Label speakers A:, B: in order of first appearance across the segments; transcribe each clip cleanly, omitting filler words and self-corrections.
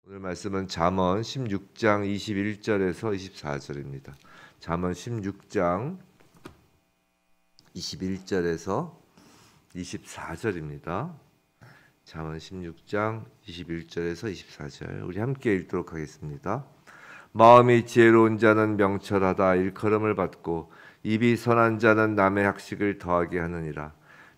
A: 오늘 말씀은 잠언 16장 21절에서 24절입니다. 잠언 16장 21절에서 24절입니다. 잠언 16장 21절에서 24절 우리 함께 읽도록 하겠습니다. 마음이 지혜로운 자는 명철하다. 일컬음을 받고 입이 선한 자는 남의 학식을 더하게 하느니라.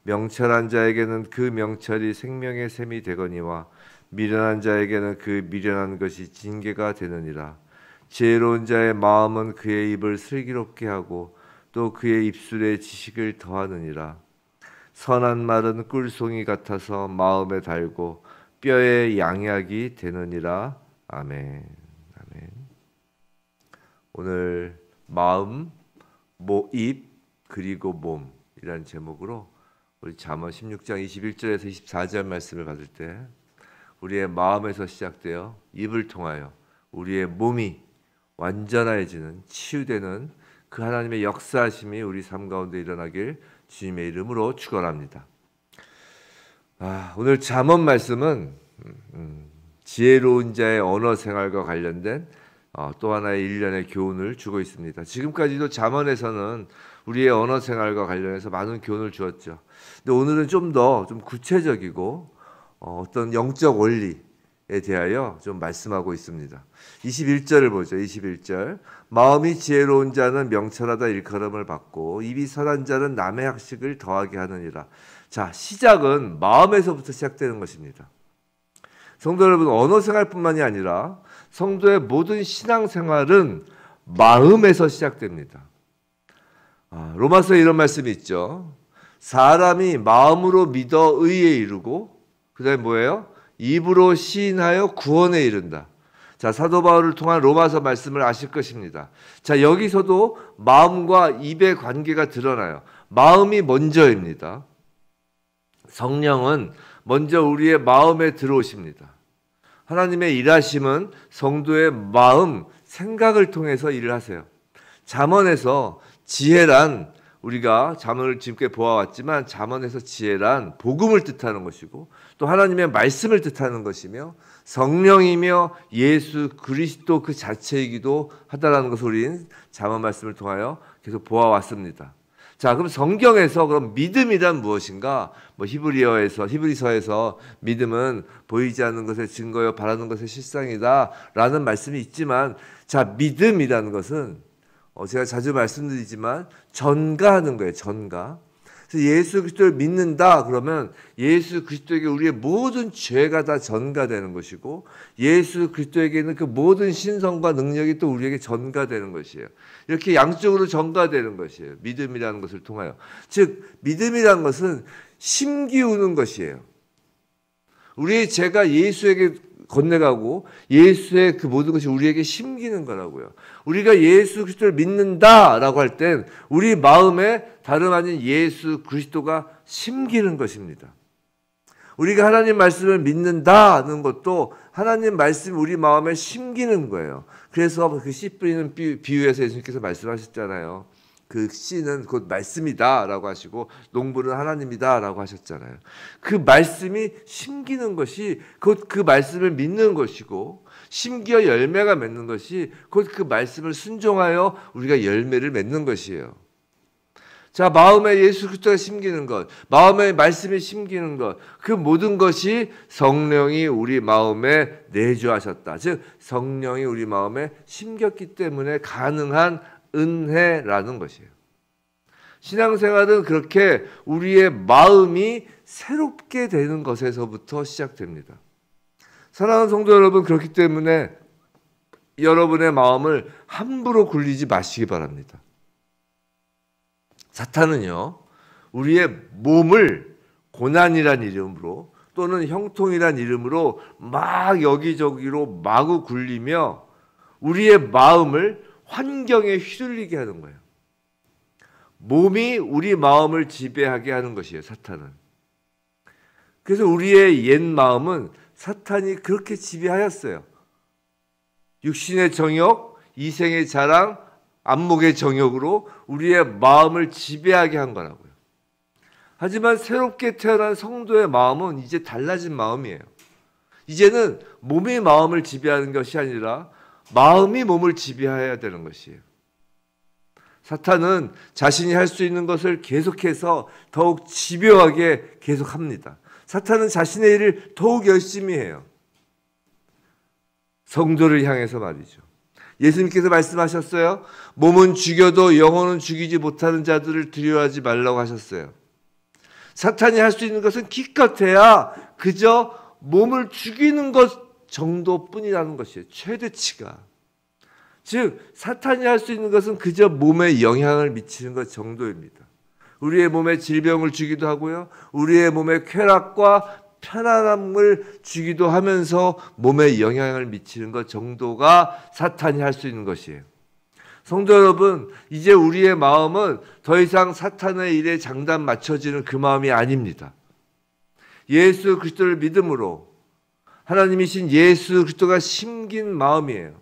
A: 명철한 자에게는 그 명철이 생명의 샘이 되거니와 미련한 자에게는 그 미련한 것이 징계가 되느니라. 지혜로운 자의 마음은 그의 입을 슬기롭게 하고 또 그의 입술에 지식을 더하느니라. 선한 말은 꿀송이 같아서 마음에 달고 뼈에 양약이 되느니라. 아멘. 아멘. 오늘 마음, 입 그리고 몸이라는 제목으로 우리 잠언 16장 21절에서 24절 말씀을 받을 때 우리의 마음에서 시작되어 입을 통하여 우리의 몸이 완전해지는, 치유되는 그 하나님의 역사하심이 우리 삶 가운데 일어나길 주님의 이름으로 축원합니다. 오늘 잠언 말씀은 지혜로운 자의 언어 생활과 관련된 또 하나의 일련의 교훈을 주고 있습니다. 지금까지도 잠언에서는 우리의 언어 생활과 관련해서 많은 교훈을 주었죠. 근데 오늘은 좀 더 구체적이고 어떤 영적 원리에 대하여 좀 말씀하고 있습니다. 21절을 보죠. 21절. 마음이 지혜로운 자는 명철하다. 일컬음을 받고 입이 선한 자는 남의 학식을 더하게 하느니라. 자, 시작은 마음에서부터 시작되는 것입니다. 성도 여러분, 언어 생활뿐만이 아니라 성도의 모든 신앙 생활은 마음에서 시작됩니다. 로마서에 이런 말씀이 있죠. 사람이 마음으로 믿어 의에 이르고 그 다음에 뭐예요? 입으로 시인하여 구원에 이른다. 자, 사도 바울을 통한 로마서 말씀을 아실 것입니다. 자, 여기서도 마음과 입의 관계가 드러나요. 마음이 먼저입니다. 성령은 먼저 우리의 마음에 들어오십니다. 하나님의 일하심은 성도의 마음, 생각을 통해서 일을 하세요. 잠언에서 지혜란, 우리가 잠언을 지금까지 보아왔지만 잠언에서 지혜란 복음을 뜻하는 것이고 또 하나님의 말씀을 뜻하는 것이며 성령이며 예수 그리스도 그 자체이기도 하다라는 것을 우리는 잠언 말씀을 통하여 계속 보아왔습니다. 자, 그럼 성경에서 그럼 믿음이란 무엇인가? 히브리서에서 믿음은 보이지 않는 것의 증거요 바라는 것의 실상이다라는 말씀이 있지만, 자, 믿음이라는 것은 제가 자주 말씀드리지만 전가하는 거예요. 전가. 그래서 예수 그리스도를 믿는다 그러면 예수 그리스도에게 우리의 모든 죄가 다 전가되는 것이고 예수 그리스도에게는 그 모든 신성과 능력이 또 우리에게 전가되는 것이에요. 이렇게 양쪽으로 전가되는 것이에요. 믿음이라는 것을 통하여. 즉 믿음이라는 것은 심기우는 것이에요. 우리의 죄가 예수에게 건네가고 예수의 그 모든 것이 우리에게 심기는 거라고요. 우리가 예수 그리스도를 믿는다라고 할 땐 우리 마음에 다름 아닌 예수 그리스도가 심기는 것입니다. 우리가 하나님 말씀을 믿는다는 것도 하나님 말씀이 우리 마음에 심기는 거예요. 그래서 그 씨 뿌리는 비유에서 예수님께서 말씀하셨잖아요. 그 씨는 곧 말씀이다라고 하시고 농부는 하나님이다라고 하셨잖아요. 그 말씀이 심기는 것이 곧 그 말씀을 믿는 것이고 심기어 열매가 맺는 것이 곧 그 말씀을 순종하여 우리가 열매를 맺는 것이에요. 자, 마음에 예수 그리스도가 심기는 것, 마음에 말씀이 심기는 것, 그 모든 것이 성령이 우리 마음에 내주하셨다. 즉 성령이 우리 마음에 심겼기 때문에 가능한 은혜라는 것이에요. 신앙생활은 그렇게 우리의 마음이 새롭게 되는 것에서부터 시작됩니다. 사랑하는 성도 여러분, 그렇기 때문에 여러분의 마음을 함부로 굴리지 마시기 바랍니다. 사탄은요, 우리의 몸을 고난이란 이름으로 또는 형통이란 이름으로 막 여기저기로 마구 굴리며 우리의 마음을 환경에 휘둘리게 하는 거예요. 몸이 우리 마음을 지배하게 하는 것이에요, 사탄은. 그래서 우리의 옛 마음은 사탄이 그렇게 지배하였어요. 육신의 정욕, 이생의 자랑, 안목의 정욕으로 우리의 마음을 지배하게 한 거라고요. 하지만 새롭게 태어난 성도의 마음은 이제 달라진 마음이에요. 이제는 몸이 마음을 지배하는 것이 아니라 마음이 몸을 지배해야 되는 것이에요. 사탄은 자신이 할 수 있는 것을 계속해서 더욱 집요하게 계속합니다. 사탄은 자신의 일을 더욱 열심히 해요. 성도를 향해서 말이죠. 예수님께서 말씀하셨어요. 몸은 죽여도 영혼은 죽이지 못하는 자들을 두려워하지 말라고 하셨어요. 사탄이 할 수 있는 것은 기껏해야 그저 몸을 죽이는 것 정도뿐이라는 것이에요. 최대치가. 즉 사탄이 할 수 있는 것은 그저 몸에 영향을 미치는 것 정도입니다. 우리의 몸에 질병을 주기도 하고요. 우리의 몸에 쾌락과 편안함을 주기도 하면서 몸에 영향을 미치는 것 정도가 사탄이 할 수 있는 것이에요. 성도 여러분, 이제 우리의 마음은 더 이상 사탄의 일에 장단 맞춰지는 그 마음이 아닙니다. 예수 그리스도를 믿음으로 하나님이신 예수 그리스도가 심긴 마음이에요.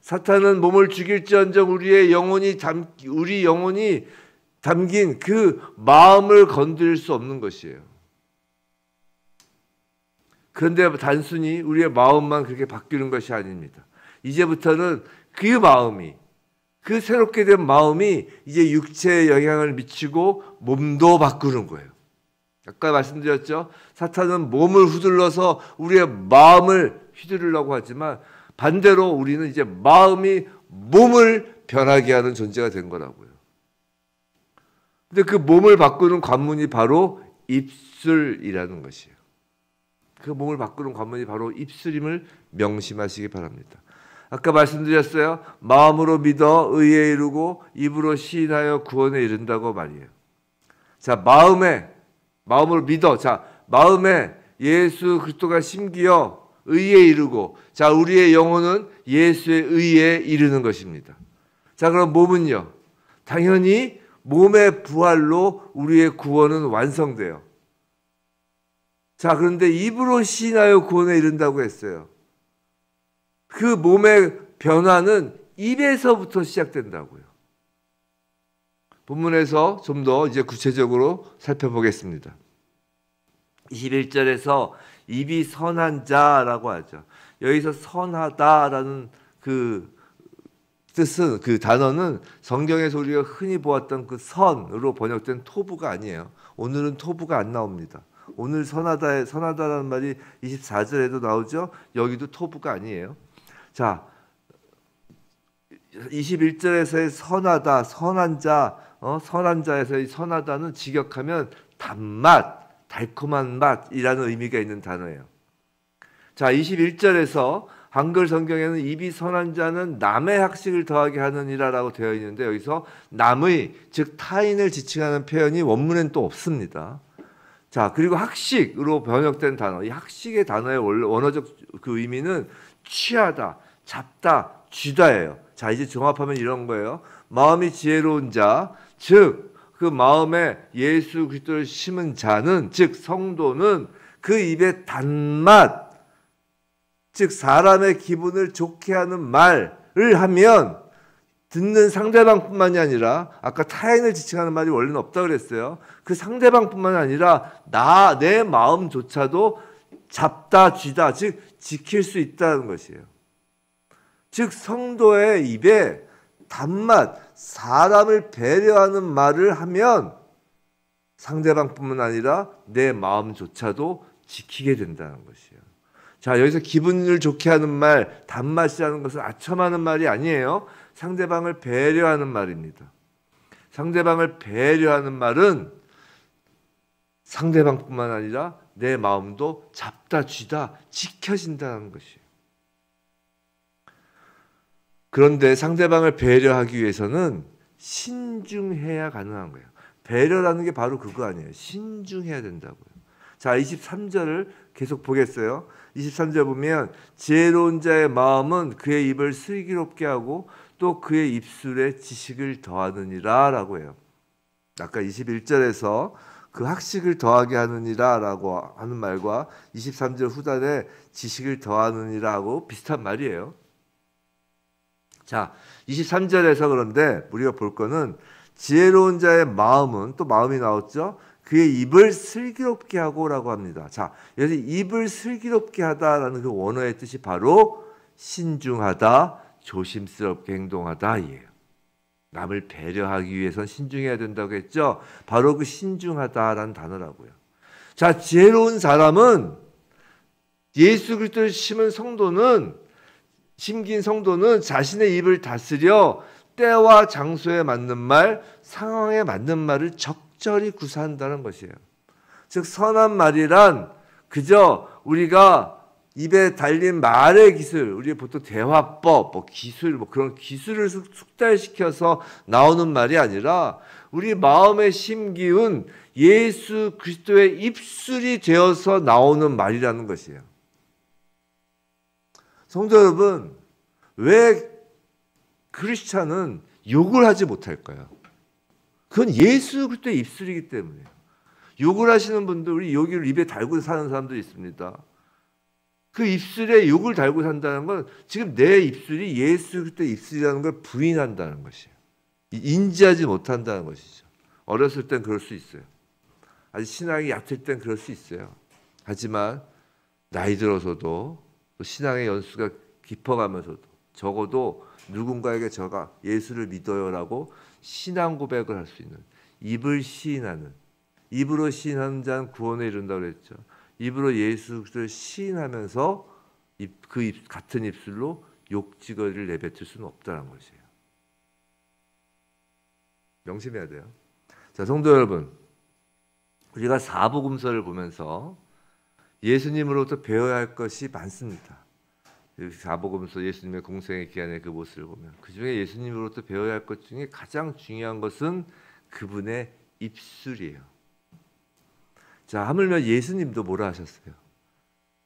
A: 사탄은 몸을 죽일지언정 우리 영혼이 담긴 그 마음을 건드릴 수 없는 것이에요. 그런데 단순히 우리의 마음만 그렇게 바뀌는 것이 아닙니다. 이제부터는 그 마음이, 그 새롭게 된 마음이 이제 육체에 영향을 미치고 몸도 바꾸는 거예요. 아까 말씀드렸죠. 사탄은 몸을 휘둘러서 우리의 마음을 휘두르려고 하지만 반대로 우리는 이제 마음이 몸을 변하게 하는 존재가 된 거라고요. 근데 그 몸을 바꾸는 관문이 바로 입술이라는 것이에요. 그 몸을 바꾸는 관문이 바로 입술임을 명심하시기 바랍니다. 아까 말씀드렸어요. 마음으로 믿어 의에 이르고 입으로 시인하여 구원에 이른다고 말이에요. 자, 마음으로 믿어. 자, 마음에 예수 그리스도가 심기어 의에 이르고, 자, 우리의 영혼은 예수의 의에 이르는 것입니다. 자, 그럼 몸은요? 당연히 몸의 부활로 우리의 구원은 완성돼요. 자, 그런데 입으로 시인하여 구원에 이른다고 했어요. 그 몸의 변화는 입에서부터 시작된다고요. 본문에서 좀 더 이제 구체적으로 살펴보겠습니다. 21절에서 입이 선한 자라고 하죠. 여기서 선하다라는 그 뜻은, 그 단어는 성경에서 우리가 흔히 보았던 그 선으로 번역된 토부가 아니에요. 오늘은 토부가 안 나옵니다. 오늘 선하다라는 말이 24절에도 나오죠. 여기도 토부가 아니에요. 자, 21절에서의 선하다, 선한 자, 선한 자에서의 선하다는 직역하면 단맛, 달콤한 맛이라는 의미가 있는 단어예요. 자, 21절에서 한글 성경에는 입이 선한 자는 남의 학식을 더하게 하느니라라고 되어 있는데 여기서 남의, 즉 타인을 지칭하는 표현이 원문엔 또 없습니다. 자, 그리고 학식으로 번역된 단어, 이 학식의 단어의 원어적 그 의미는 취하다, 잡다, 쥐다예요. 자, 이제 종합하면 이런 거예요. 마음이 지혜로운 자, 즉 그 마음에 예수 그리스도를 심은 자는, 즉 성도는 그 입의 단맛, 즉 사람의 기분을 좋게 하는 말을 하면 듣는 상대방뿐만이 아니라, 아까 타인을 지칭하는 말이 원래는 없다고 그랬어요. 그 상대방뿐만 아니라 내 마음조차도 잡다, 쥐다, 즉 지킬 수 있다는 것이에요. 즉 성도의 입에 단맛, 사람을 배려하는 말을 하면 상대방뿐만 아니라 내 마음조차도 지키게 된다는 것이에요. 자, 여기서 기분을 좋게 하는 말, 단맛이라는 것은 아첨하는 말이 아니에요. 상대방을 배려하는 말입니다. 상대방을 배려하는 말은 상대방뿐만 아니라 내 마음도 잡다, 쥐다, 지켜진다는 것이에요. 그런데 상대방을 배려하기 위해서는 신중해야 가능한 거예요. 배려라는 게 바로 그거 아니에요. 신중해야 된다고요. 자, 23절을 계속 보겠어요. 23절 보면 지혜로운 자의 마음은 그의 입을 슬기롭게 하고 또 그의 입술에 지식을 더하느니라 라고 해요. 아까 21절에서 그 학식을 더하게 하느니라 라고 하는 말과 23절 후단에 지식을 더하느니라 하고 비슷한 말이에요. 자, 23절에서 그런데 우리가 볼 거는 지혜로운 자의 마음은, 또 마음이 나왔죠? 그의 입을 슬기롭게 하고라고 합니다. 자, 여기서 입을 슬기롭게 하다라는 그 원어의 뜻이 바로 신중하다, 조심스럽게 행동하다 이에요. 남을 배려하기 위해선 신중해야 된다고 했죠. 바로 그 신중하다라는 단어라고요. 자, 지혜로운 사람은 예수 그리스도를 심긴 성도는 자신의 입을 다스려 때와 장소에 맞는 말, 상황에 맞는 말을 적절히 구사한다는 것이에요. 즉 선한 말이란 그저 우리가 입에 달린 말의 기술, 우리 보통 대화법, 기술, 그런 기술을 숙달시켜서 나오는 말이 아니라 우리 마음에 심기운 예수 그리스도의 입술이 되어서 나오는 말이라는 것이에요. 성도 여러분, 왜 크리스찬은 욕을 하지 못할까요? 그건 예수 그리스도의 입술이기 때문에요. 욕을 하시는 분들, 우리 여기를 입에 달고 사는 사람도 있습니다. 그 입술에 욕을 달고 산다는 건 지금 내 입술이 예수 그리스도의 입술이라는 걸 부인한다는 것이에요. 인지하지 못한다는 것이죠. 어렸을 땐 그럴 수 있어요. 아직 신앙이 얕을 땐 그럴 수 있어요. 하지만 나이 들어서도 또 신앙의 연수가 깊어가면서도 적어도 누군가에게 제가 예수를 믿어요라고 신앙 고백을 할 수 있는 입을 시인하는, 입으로 시인하는 자는 구원에 이른다고 그랬죠. 입으로 예수 그리스도를 시인하면서 같은 입술로 욕지거리를 내뱉을 수는 없다는 것이에요. 명심해야 돼요. 자, 성도 여러분, 우리가 사복음서를 보면서 예수님으로부터 배워야 할 것이 많습니다. 사복음서 예수님의 공생의 기간의 그 모습을 보면 그 중에 예수님으로부터 배워야 할 것 중에 가장 중요한 것은 그분의 입술이에요. 자, 하물며 예수님도 뭐라 하셨어요?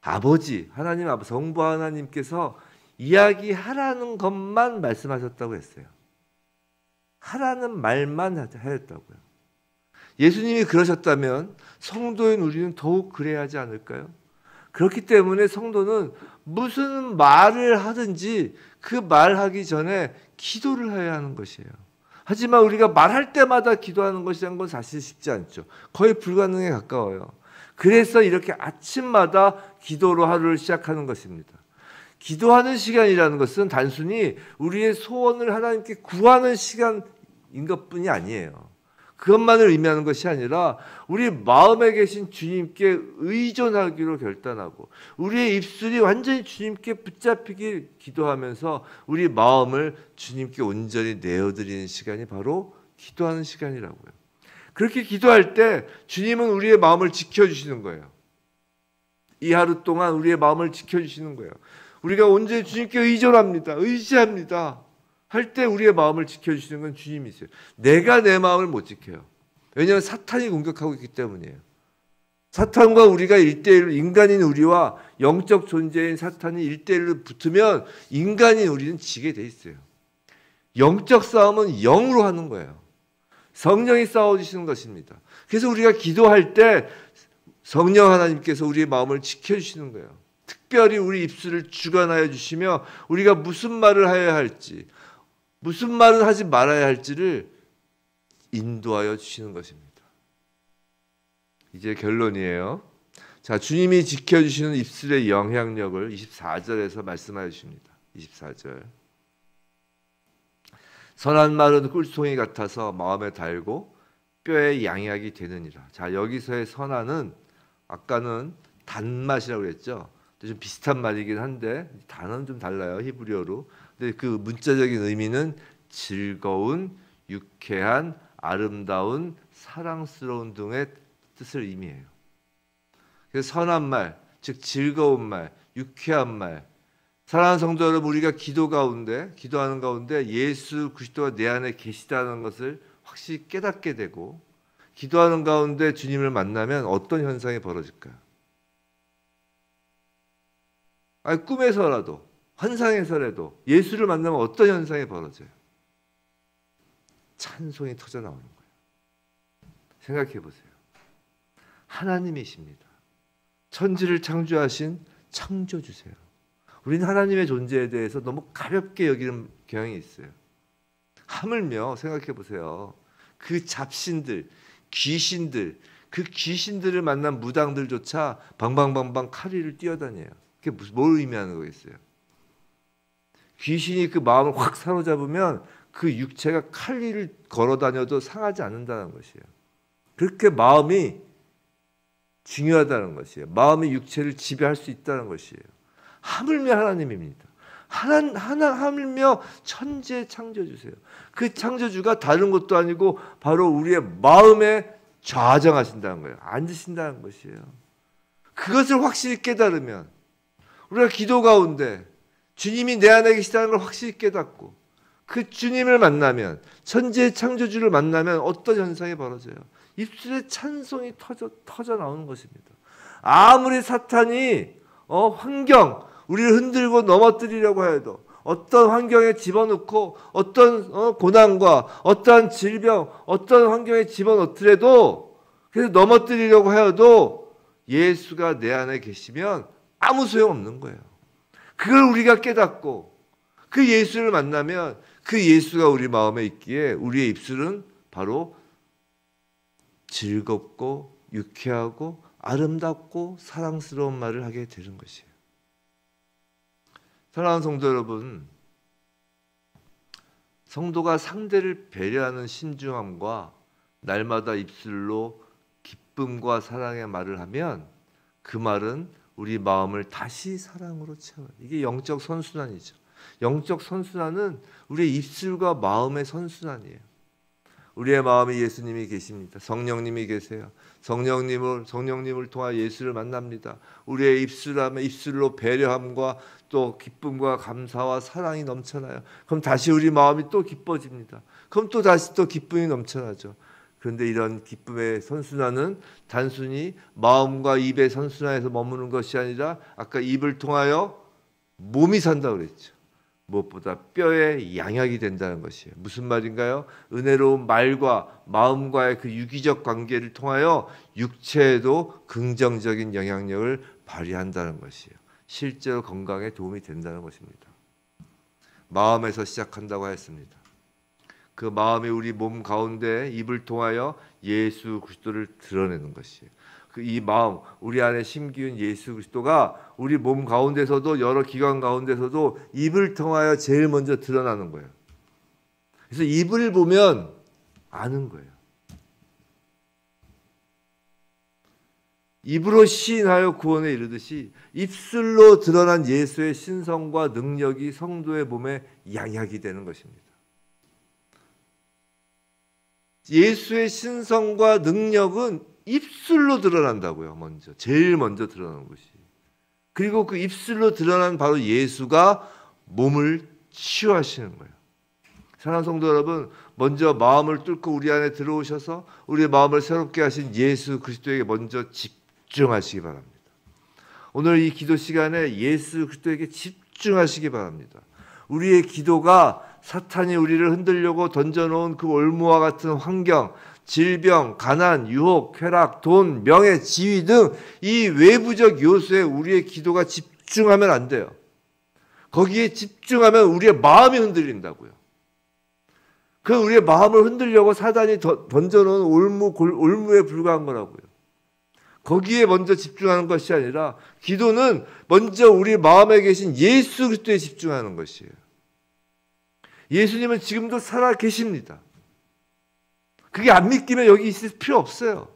A: 아버지, 하나님, 성부 하나님께서 이야기하라는 것만 말씀하셨다고 했어요. 하라는 말만 하였다고요. 예수님이 그러셨다면 성도인 우리는 더욱 그래야 하지 않을까요? 그렇기 때문에 성도는 무슨 말을 하든지 그 말하기 전에 기도를 해야 하는 것이에요. 하지만 우리가 말할 때마다 기도하는 것이란 건 사실 쉽지 않죠. 거의 불가능에 가까워요. 그래서 이렇게 아침마다 기도로 하루를 시작하는 것입니다. 기도하는 시간이라는 것은 단순히 우리의 소원을 하나님께 구하는 시간인 것뿐이 아니에요. 그것만을 의미하는 것이 아니라 우리 마음에 계신 주님께 의존하기로 결단하고 우리의 입술이 완전히 주님께 붙잡히길 기도하면서 우리 마음을 주님께 온전히 내어드리는 시간이 바로 기도하는 시간이라고요. 그렇게 기도할 때 주님은 우리의 마음을 지켜주시는 거예요. 이 하루 동안 우리의 마음을 지켜주시는 거예요. 우리가 온전히 주님께 의존합니다. 의지합니다. 할 때 우리의 마음을 지켜주시는 건 주님이세요. 내가 내 마음을 못 지켜요. 왜냐하면 사탄이 공격하고 있기 때문이에요. 사탄과 우리가 1대1로 인간인 우리와 영적 존재인 사탄이 1대1로 붙으면 인간인 우리는 지게 돼 있어요. 영적 싸움은 영으로 하는 거예요. 성령이 싸워주시는 것입니다. 그래서 우리가 기도할 때 성령 하나님께서 우리의 마음을 지켜주시는 거예요. 특별히 우리 입술을 주관하여 주시며 우리가 무슨 말을 해야 할지 무슨 말을 하지 말아야 할지를 인도하여 주시는 것입니다. 이제 결론이에요. 자, 주님이 지켜주시는 입술의 영향력을 24절에서 말씀하여 주십니다. 24절. 선한 말은 꿀송이 같아서 마음에 달고 뼈에 양약이 되느니라. 자, 여기서의 선한은 아까는 단맛이라고 그랬죠. 좀 비슷한 말이긴 한데 단어는 좀 달라요. 히브리어로. 근데 그 문자적인 의미는 즐거운, 유쾌한, 아름다운, 사랑스러운 등의 뜻을 의미해요. 그래서 선한 말, 즉 즐거운 말, 유쾌한 말. 사랑하는 성도 여러분, 우리가 기도하는 가운데 예수 그리스도가 내 안에 계시다는 것을 확실히 깨닫게 되고 기도하는 가운데 주님을 만나면 어떤 현상이 벌어질까요? 아니, 꿈에서라도 환상에서라도 예수를 만나면 어떤 현상이 벌어져요? 찬송이 터져 나오는 거예요. 생각해 보세요. 하나님이십니다. 천지를 창조하신 창조주세요. 우리는 하나님의 존재에 대해서 너무 가볍게 여기는 경향이 있어요. 하물며 생각해 보세요. 그 잡신들, 귀신들, 그 귀신들을 만난 무당들조차 방방방방 칼을 뛰어다녀요. 그게 뭘 의미하는 거겠어요? 귀신이 그 마음을 확 사로잡으면 그 육체가 칼리를 걸어다녀도 상하지 않는다는 것이에요. 그렇게 마음이 중요하다는 것이에요. 마음이 육체를 지배할 수 있다는 것이에요. 하물며 하나님입니다. 하물며 천지의 창조주세요. 그 창조주가 다른 것도 아니고 바로 우리의 마음에 좌정하신다는 거예요. 앉으신다는 것이에요. 그것을 확실히 깨달으면 우리가 기도 가운데 주님이 내 안에 계시다는 걸 확실히 깨닫고 그 주님을 만나면, 천지의 창조주를 만나면 어떤 현상이 벌어져요? 입술에 찬송이 터져 나오는 것입니다. 아무리 사탄이 환경, 우리를 흔들고 넘어뜨리려고 해도, 어떤 환경에 집어넣고 어떤 고난과 어떤 질병, 어떤 환경에 집어넣더라도, 그래서 넘어뜨리려고 해도 예수가 내 안에 계시면 아무 소용없는 거예요. 그걸 우리가 깨닫고 그 예수를 만나면 그 예수가 우리 마음에 있기에 우리의 입술은 바로 즐겁고 유쾌하고 아름답고 사랑스러운 말을 하게 되는 것이에요. 사랑하는 성도 여러분, 성도가 상대를 배려하는 신중함과 날마다 입술로 기쁨과 사랑의 말을 하면 그 말은 우리 마음을 다시 사랑으로 채워요. 이게 영적 선순환이죠. 영적 선순환은 우리의 입술과 마음의 선순환이에요. 우리의 마음에 예수님이 계십니다. 성령님이 계세요. 성령님을 통하 예수를 만납니다. 우리의 입술로 배려함과 또 기쁨과 감사와 사랑이 넘쳐나요. 그럼 다시 우리 마음이 또 기뻐집니다. 그럼 또 다시 또 기쁨이 넘쳐나죠. 그런데 이런 기쁨의 선순환은 단순히 마음과 입의 선순환에서 머무는 것이 아니라 아까 입을 통하여 몸이 산다고 그랬죠. 무엇보다 뼈의 양약이 된다는 것이에요. 무슨 말인가요? 은혜로운 말과 마음과의 그 유기적 관계를 통하여 육체에도 긍정적인 영향력을 발휘한다는 것이에요. 실제로 건강에 도움이 된다는 것입니다. 마음에서 시작한다고 했습니다. 그 마음이 우리 몸 가운데 입을 통하여 예수 그리스도를 드러내는 것이에요. 이 마음, 우리 안에 심기운 예수 그리스도가 우리 몸 가운데서도 여러 기관 가운데서도 입을 통하여 제일 먼저 드러나는 거예요. 그래서 입을 보면 아는 거예요. 입으로 시인하여 구원에 이르듯이 입술로 드러난 예수의 신성과 능력이 성도의 몸에 양약이 되는 것입니다. 예수의 신성과 능력은 입술로 드러난다고요. 제일 먼저 드러나는 것이. 그리고 그 입술로 드러난 바로 예수가 몸을 치유하시는 거예요. 사랑하는 성도 여러분, 먼저 마음을 뚫고 우리 안에 들어오셔서 우리의 마음을 새롭게 하신 예수 그리스도에게 먼저 집중하시기 바랍니다. 오늘 이 기도 시간에 예수 그리스도에게 집중하시기 바랍니다. 우리의 기도가 사탄이 우리를 흔들려고 던져놓은 그 올무와 같은 환경, 질병, 가난, 유혹, 쾌락, 돈, 명예, 지위 등 이 외부적 요소에 우리의 기도가 집중하면 안 돼요. 거기에 집중하면 우리의 마음이 흔들린다고요. 그 우리의 마음을 흔들려고 사단이 던져놓은 올무에 불과한 거라고요. 거기에 먼저 집중하는 것이 아니라 기도는 먼저 우리 마음에 계신 예수 그리스도에 집중하는 것이에요. 예수님은 지금도 살아 계십니다. 그게 안 믿기면 여기 있을 필요 없어요.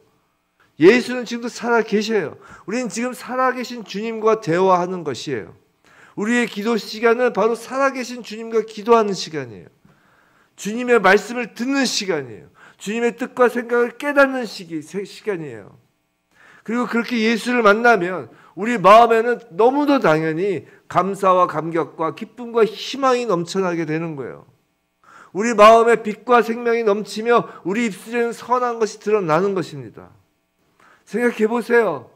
A: 예수는 지금도 살아 계셔요. 우리는 지금 살아 계신 주님과 대화하는 것이에요. 우리의 기도 시간은 바로 살아 계신 주님과 기도하는 시간이에요. 주님의 말씀을 듣는 시간이에요. 주님의 뜻과 생각을 깨닫는 시간이에요. 그리고 그렇게 예수를 만나면 우리 마음에는 너무도 당연히 감사와 감격과 기쁨과 희망이 넘쳐나게 되는 거예요. 우리 마음에 빛과 생명이 넘치며 우리 입술에는 선한 것이 드러나는 것입니다. 생각해 보세요.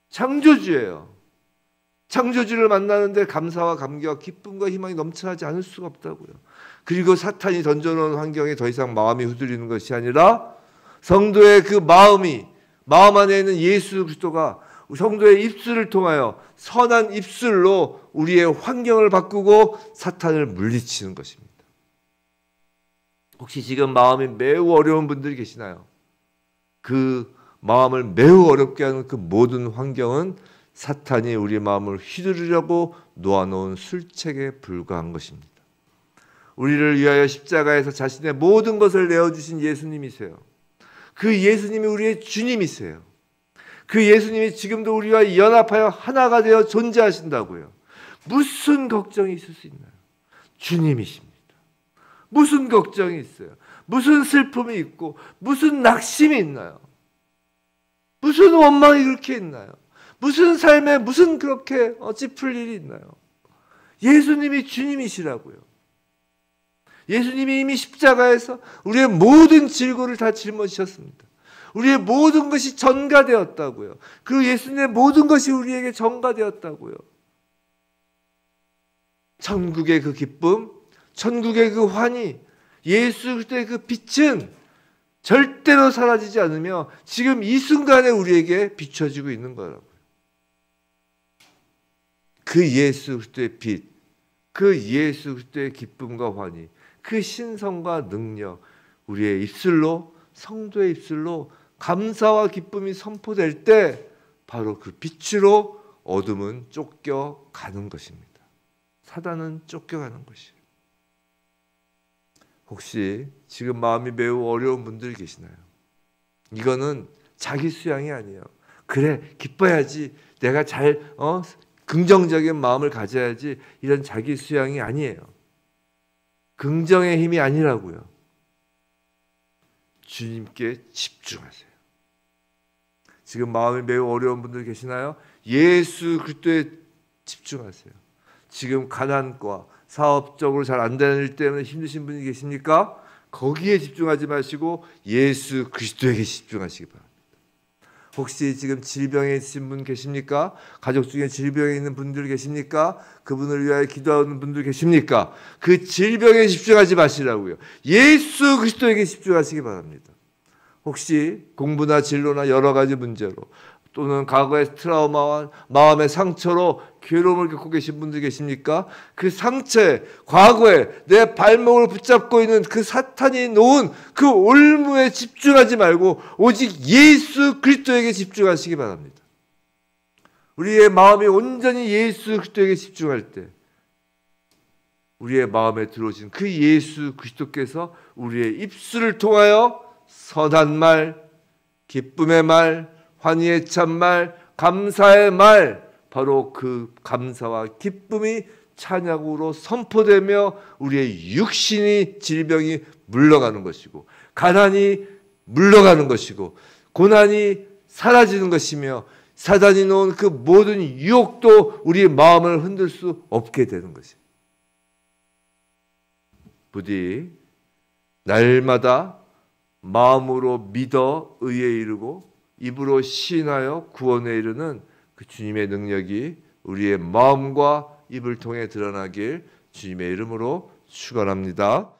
A: 창조주예요. 창조주를 만나는데 감사와 감격, 기쁨과 희망이 넘쳐나지 않을 수가 없다고요. 그리고 사탄이 던져놓은 환경에 더 이상 마음이 흔들리는 것이 아니라 성도의 그 마음 안에 있는 예수 그리스도가 성도의 입술을 통하여 선한 입술로 우리의 환경을 바꾸고 사탄을 물리치는 것입니다. 혹시 지금 마음이 매우 어려운 분들이 계시나요? 그 마음을 매우 어렵게 하는 그 모든 환경은 사탄이 우리의 마음을 휘두르려고 놓아놓은 술책에 불과한 것입니다. 우리를 위하여 십자가에서 자신의 모든 것을 내어주신 예수님이세요. 그 예수님이 우리의 주님이세요. 그 예수님이 지금도 우리와 연합하여 하나가 되어 존재하신다고요. 무슨 걱정이 있을 수 있나요? 주님이십니다. 무슨 걱정이 있어요? 무슨 슬픔이 있고 무슨 낙심이 있나요? 무슨 원망이 그렇게 있나요? 무슨 삶에 무슨 그렇게 찌풀 일이 있나요? 예수님이 주님이시라고요. 예수님이 이미 십자가에서 우리의 모든 질고를 다 짊어지셨습니다. 우리의 모든 것이 전가되었다고요. 그 예수님의 모든 것이 우리에게 전가되었다고요. 천국의 그 기쁨, 천국의 그 환희, 예수 그리스도의 그 빛은 절대로 사라지지 않으며 지금 이 순간에 우리에게 비춰지고 있는 거라고요. 그 예수 그리스도의 빛, 그 예수 그리스도의 기쁨과 환희, 그 신성과 능력, 우리의 입술로, 성도의 입술로 감사와 기쁨이 선포될 때 바로 그 빛으로 어둠은 쫓겨가는 것입니다. 사단은 쫓겨가는 것이에요. 혹시 지금 마음이 매우 어려운 분들이 계시나요? 이거는 자기 수양이 아니에요. 그래, 기뻐야지. 내가 잘 긍정적인 마음을 가져야지. 이런 자기 수양이 아니에요. 긍정의 힘이 아니라고요. 주님께 집중하세요. 지금 마음이 매우 어려운 분들 계시나요? 예수 그리스도에 집중하세요. 지금 가난과 사업적으로 잘 안 되는 일 때문에 힘드신 분이 계십니까? 거기에 집중하지 마시고 예수 그리스도에게 집중하시기 바랍니다. 혹시 지금 질병에 있으신 분 계십니까? 가족 중에 질병에 있는 분들 계십니까? 그분을 위하여 기도하는 분들 계십니까? 그 질병에 집중하지 마시라고요. 예수 그리스도에게 집중하시기 바랍니다. 혹시 공부나 진로나 여러 가지 문제로 또는 과거의 트라우마와 마음의 상처로 괴로움을 겪고 계신 분들 계십니까? 그 상처에 과거에 내 발목을 붙잡고 있는 그 사탄이 놓은 그 올무에 집중하지 말고 오직 예수 그리스도에게 집중하시기 바랍니다. 우리의 마음이 온전히 예수 그리스도에게 집중할 때 우리의 마음에 들어오신 그 예수 그리스도께서 우리의 입술을 통하여 선한 말, 기쁨의 말, 환희의 참말, 감사의 말, 바로 그 감사와 기쁨이 찬양으로 선포되며 우리의 육신이 질병이 물러가는 것이고 가난이 물러가는 것이고 고난이 사라지는 것이며 사단이 놓은 그 모든 유혹도 우리의 마음을 흔들 수 없게 되는 것입니다. 부디 날마다 마음으로 믿어 의에 이르고 입으로 시인하여 구원에 이르는 그 주님의 능력이 우리의 마음과 입을 통해 드러나길 주님의 이름으로 축원합니다.